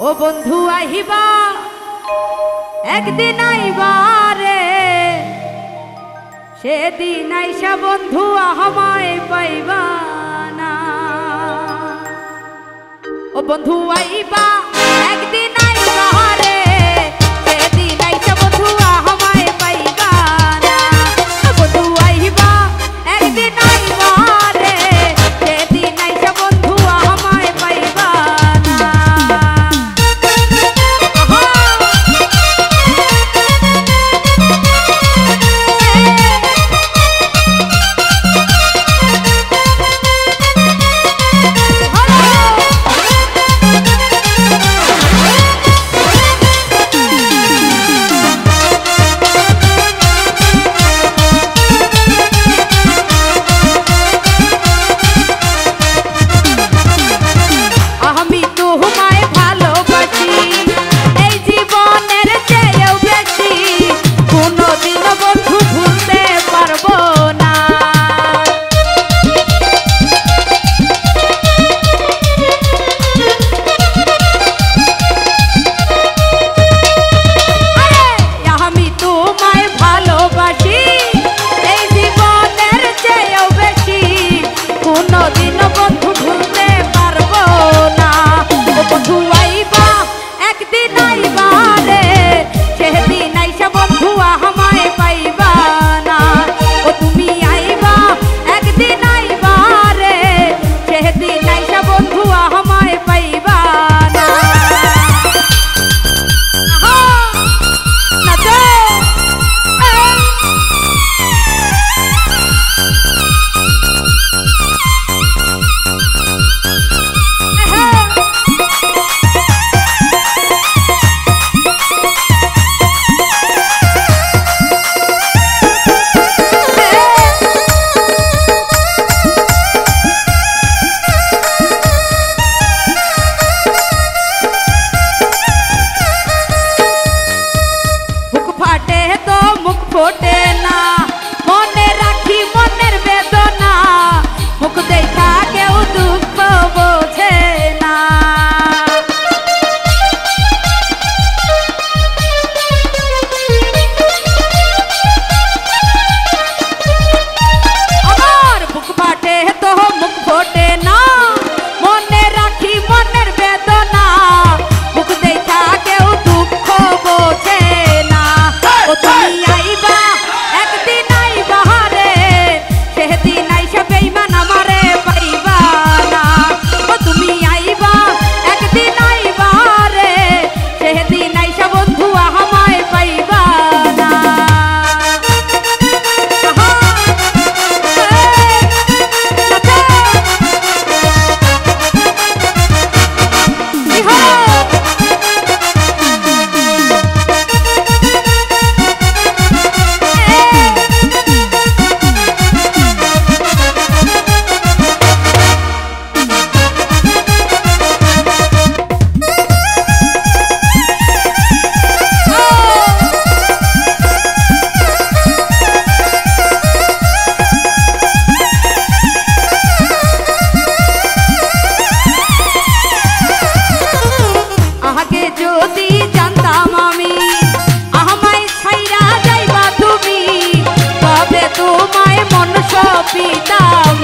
ও বন্ধু আহিবা একদিন আইবা রে, সেদিন আইসা বন্ধু আমায় পাইবা না। ও বন্ধু আইবা একদিন আইবা রে, সেদিন আইসা বন্ধু আমায় পাইবা না। ও বন্ধু আইবা একদিন আইবা রে, সেদিন আইসা বন্ধু আমায় পাইবা না। ফোটে না মনে রাখি মনের বেদনা, মুখ দেখা কেউ দুঃখ বোঝে না। আমার বুক ফাটে তো মুখ ফোটে না, মনে রাখি মনের বেদনা, মুখ দেখা কেউ দুঃখ বোঝে না। ও তুমি আইবা একদিন আইবা রে, সেদিন আইসা বেঈমান আমারে পাইবা না। ও তুমি আইবা একদিন আইবা রে, সেদিন আইসা বন্ধু আমায় পাইবা না। যদি জানতাম আমি আমায় ছাইরা যাইবা তুমি, তবে তোমায় মন সপিতাম